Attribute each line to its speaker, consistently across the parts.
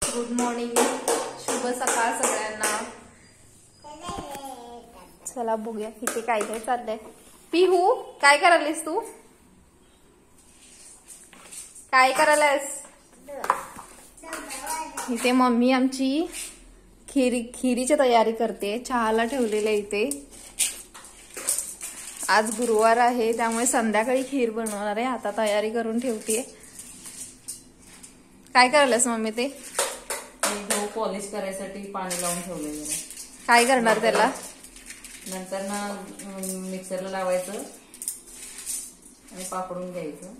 Speaker 1: Good morning, शुभ सकाळ सगळ्यांना। चला बघूया इथे काय काय चाललंय। पिहू काय करायलीस तू? काय करायलास? इथे मम्मी आमची खिरीची तयारी करते, चहाला ठेवलेलं इथे। आज गुरुवार आहे त्यामुळे संध्याकाळी खीर बनवणार आहे, आता तयारी करून ठेवतेय। काय करायलास मम्मी? ते
Speaker 2: गहू पॉलिश करायसाठी पाणी लावून ठेवलेलं आहे।
Speaker 1: काय करणार त्याला?
Speaker 2: नंतर ना मिक्सरला लावायचं आणि पाकडून घ्यायचं,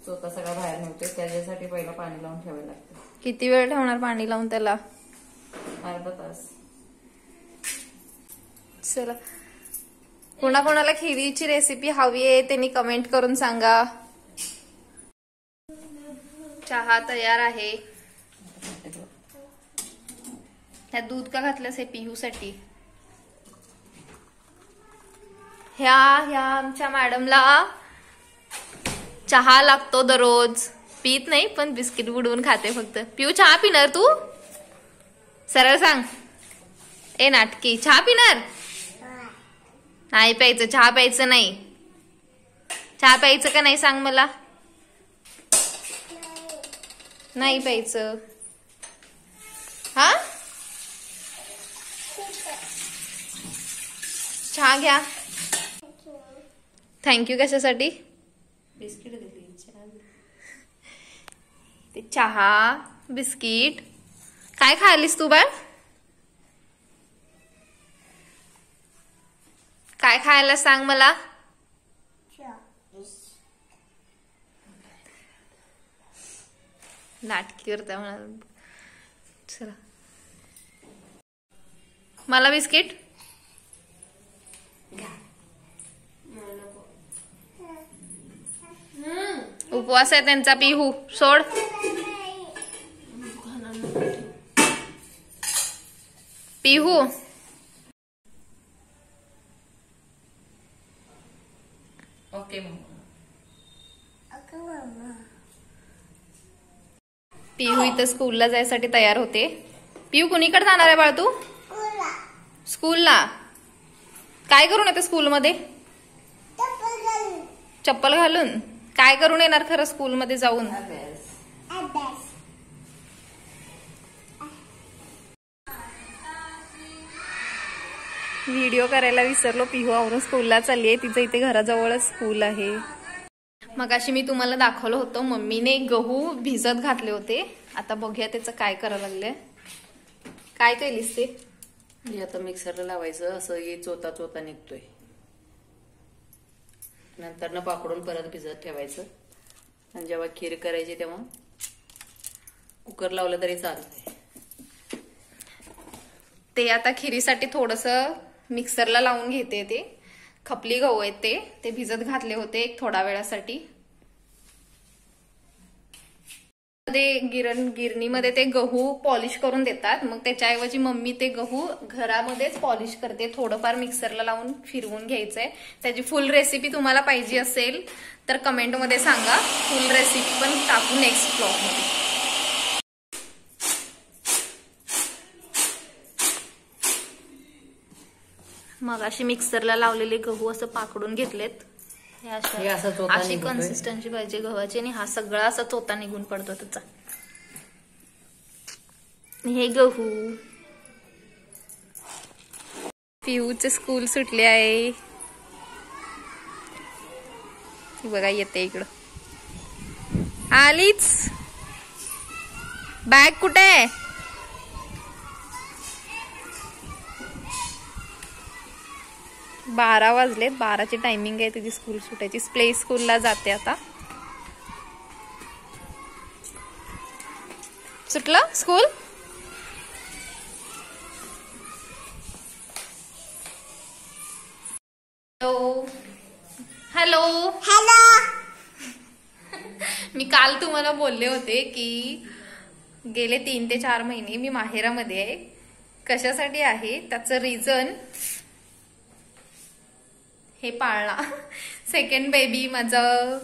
Speaker 2: चोथा सगळा बाहेर निघतोय, त्याच्यासाठी पहिला पाणी लावून ठेवायला लागतं।
Speaker 1: किती वेळ ठेवणार पाणी लावून त्याला?
Speaker 2: अर्धा तास।
Speaker 1: चला, कोणाकोणाला खिरीची रेसिपी हवी आहे त्यांनी कमेंट करून सांगा। चहा तयार आहे। ह्या दूध का घातलंस? हे पिहूसाठी। ह्या आमच्या मॅडमला चहा लागतो दररोज, पीत नाही पण बिस्किट बुडवून खाते फक्त। पिऊ चहा पिणार तू? सरळ सांग। ए नाटकी, चहा पिणार नाही? प्यायचं, चहा प्यायचं नाही। चहा प्यायचं का नाही सांग मला? नाही प्यायचं। हा, चहा घ्या। थँक्यू कशासाठी?
Speaker 2: बिस्किट दिली,
Speaker 1: ते चहा बिस्किट। काय खालीस तू बाळ? काय खायला सांग मला? नाटकी करता म्हणा। चला, मला बिस्किट उपवास आहे त्यांचा। पिहू सोड। पिहू
Speaker 2: ओके मम्मा।
Speaker 1: पिहू इथं स्कूलला जायसाठी तयार होते। पिहू कुणीकडे जाणार आहे बाळ तू? स्कूलला। काय करून येते स्कूलमध्ये? चप्पल घालून। काय करून येणार खरं स्कूलमध्ये जाऊन? व्हिडिओ करायला विसरलो। पिहू आवरून स्कूलला चालली आहे, तिचं इथे घराजवळच स्कूल आहे। मगाशी मी तुम्हाला दाखवलं होतं, मम्मीने गहू भिजत घातले होते। आता बघूया त्याचं काय करायला लागलंय। काय केलीस ते?
Speaker 2: आता मिक्सरला लावायचं, असं हे चोथा चोथा निघतोय। नंतर ना पाकडून परत भिजत ठेवायचं, आणि जेव्हा खीर करायची तेव्हा कुकर लावलं तरी चालतंय।
Speaker 1: ते आता खिरीसाठी थोडस मिक्सरला लावून घेते। ते खपली गहू आहेत, ते भिजत घातले होते एक थोडा वेळासाठी। गिरणीमध्ये ते गहू पॉलिश करून देतात, मग त्याच्याऐवजी मम्मी ते गहू घरामध्येच पॉलिश करते। थोडंफार मिक्सरला लावून फिरवून घ्यायचंय। त्याची फुल रेसिपी तुम्हाला पाहिजे असेल तर कमेंटमध्ये सांगा, फुल रेसिपी पण टाकू नेक्स्ट ब्लॉगमध्ये। मग अशी मिक्सरला लावलेले गहू असं पाकडून घेतलेत। अशी कन्सिस्टन्सी पाहिजे गव्हाची, आणि हा सगळा असा चोथा निघून पडतो त्याचा। हे गहू। पिऊचे स्कूल सुटले आहे, बघा येते इकडं। आलीच? बॅग कुठे? 12 वाजलेत, 12ची टायमिंग आहे तिची स्कूल सुटायची। प्ले स्कूलला जाते आता। सुटलं स्कूल? Hello hello. मी काल तुम्हाला बोलले होते की गेले 3 ते 4 महिने मी माहेरामध्ये आहे। कशासाठी आहे त्याचं रिझन हे पाळणा। सेकंड बेबी माझं,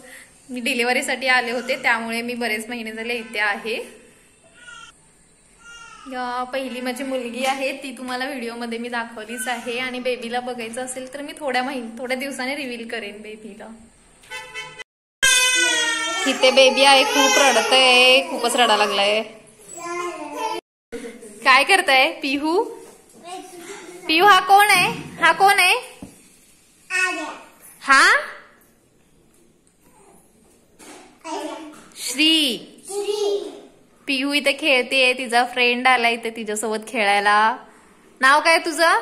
Speaker 1: मी डिलिव्हरीसाठी आले होते त्यामुळे मी बरेच महिने झाले इथे आहे। पहिली माझी मुलगी आहे ती तुम्हाला व्हिडिओमध्ये मी दाखवलीच आहे आणि बेबीला बघायचं असेल तर मी थोड्या दिवसाने रिव्हील करेन बेबीला. इथे बेबी आहे, खूप रडतय, खूपच रडा लागलाय. काय करताय पिहू? पिहू हा कोण आहे? हा कोण आहे? हा श्री. पिहू इथे खेळतेय, तिचा फ्रेंड आला इथे तिच्यासोबत खेळायला. नाव काय तुझं?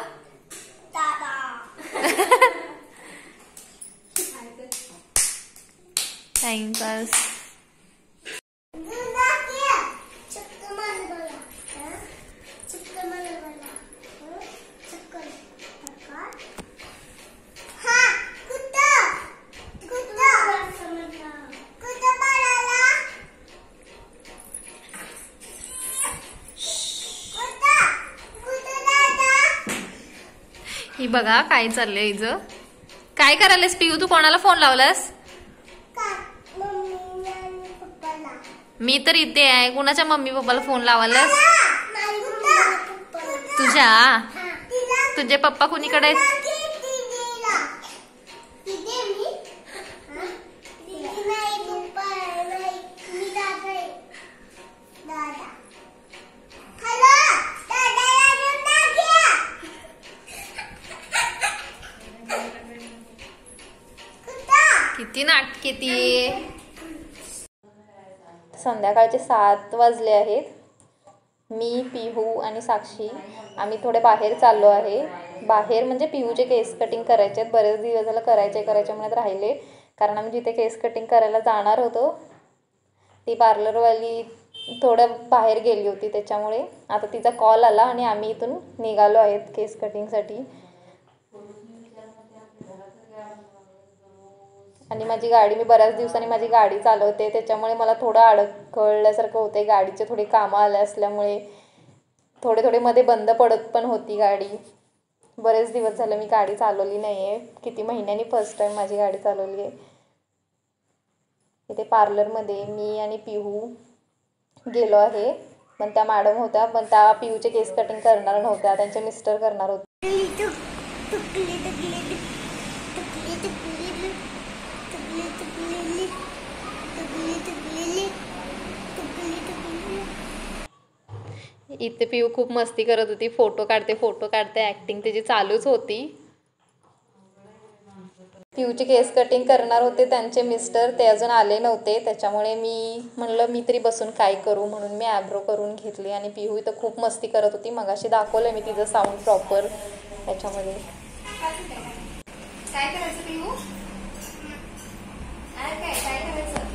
Speaker 1: टाइमपास. ही बघा काय चाललंय हिचं. काय करायलास पिहू? तू कोणाला फोन लावलास? मी तर इथे आहे. कुणाच्या मम्मी पप्पाला फोन लावायलास? तुझ्या? तुझे पप्पा कुणीकडे आहेत? किती नाटके ती. संध्याकाळचे 7 वाजले आहेत. मी, पिहू आणि साक्षी आम्ही थोडे बाहेर चाललो आहे. बाहेर म्हणजे पिहूचे केस कटिंग करायचे आहेत. बरेच दिवस झालं करायचे म्हणत राहिले, कारण आम्ही जिथे केस कटिंग करायला जाणार होतो ती पार्लरवाली थोडं बाहेर गेली होती, त्याच्यामुळे आता तिचा कॉल आला आणि आम्ही इथून निघालो आहेत केस कटिंगसाठी. आणि माझी गाडी, मी बऱ्याच दिवसांनी माझी गाडी चालवते, त्याच्यामुळे मला थोडं अडखळल्यासारखं होते. गाडीचे थोडी कामं आले असल्यामुळे थोडे मध्ये बंद पडत पण होती गाडी. बरेच दिवस झाले मी गाडी चालवली नाही आहे. किती महिन्यांनी फर्स्ट टाईम माझी गाडी चालवली आहे. इथे पार्लरमध्ये मी आणि पिहू गेलो आहे, पण त्या मॅडम होत्या, पण त्या पिहूचे केस कटिंग करणार नव्हत्या, त्यांचे मिस्टर करणार होते. इथे पिहू खूप मस्ती करत होती. फोटो काढते ऍक्टिंग त्याची चालूच होती. पिहूचे केस कटिंग करणार होते त्यांचे मिस्टर, ते अजून आले नव्हते, त्याच्यामुळे मी म्हणलं मी तरी बसून काय करू, म्हणून मी आयब्रो करून घेतली. आणि पिहू इथं खूप मस्ती करत होती. मगाशी दाखवलं मी तिचं साऊंड प्रॉपर याच्यामध्ये. काय करायचं पिहू? काय करायचं?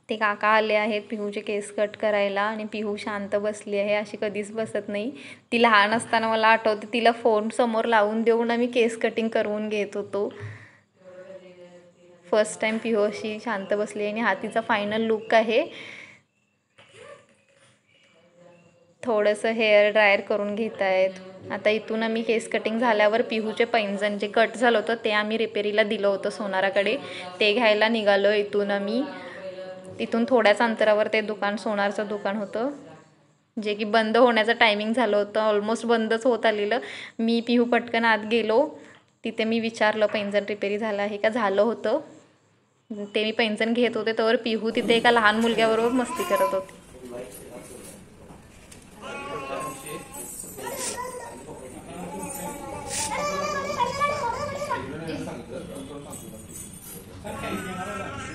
Speaker 1: ते काका आले आहेत पिहूचे केस कट करायला आणि पिहू शांत बसली आहे, अशी कधीच बसत नाही. ती लहान असताना मला आठवते तिला फोन समोर लावून देऊन आम्ही केस कटिंग करून घेत होतो. फर्स्ट टाइम पिहू अशी शांत बसली. आणि हा तिचा फायनल लुक आहे. थोडंसं हेअर ड्रायर करून घेत आहेत. आता इथून आम्ही केस कटिंग झाल्यावर पिहूचे पैंजण जे कट झालं होतं ते आम्ही रिपेरीला दिलं होतं सोनाराकडे, ते घ्यायला निघालो. इथून थोड्याच अंतरावर ते दुकान, सोनारचं दुकान होतं, जे की बंद होण्याचं टायमिंग झालं होतं. ऑलमोस्ट बंदच होत आलेलं. मी पिहू पटकन आत गेलो. तिथे मी विचारलं पैंजण रिपेरी झालं आहे का? झालं होतं. ते मी पैंजण घेत होते तर पिहू तिथे एका लहान मुलग्याबरोबर मस्ती करत होती.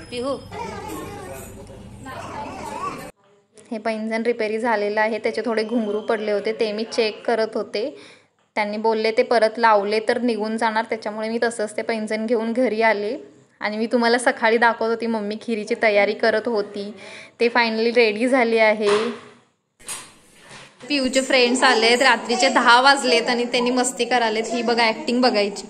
Speaker 1: पिहू हे पैंजण रिपेरी झालेलं आहे. त्याचे थोडे घुंगरू पडले होते, ते मी चेक करत होते. त्यांनी बोलले ते परत लावले तर निघून जाणार, त्याच्यामुळे मी तसंच ते पैंजण घेऊन घरी आले. आणि मी तुम्हाला सकाळी दाखवत होती मम्मी खिरीची तयारी करत होती, ते फायनली रेडी झाली आहे. पिहूचे फ्रेंड्स आलेत, रात्रीचे 10 वाजलेत आणि त्यांनी मस्ती करालेत. ही बघा ऍक्टिंग बघायची.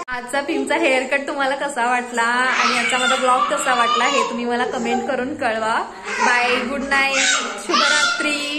Speaker 1: आजचा पिहूचा हेअरकट तुम्हाला कसा वाटला आणि आजचा माझा ब्लॉग कसा वाटला हे तुम्ही मला कमेंट करून कळवा. बाय, गुड नाईट, शुभरात्री.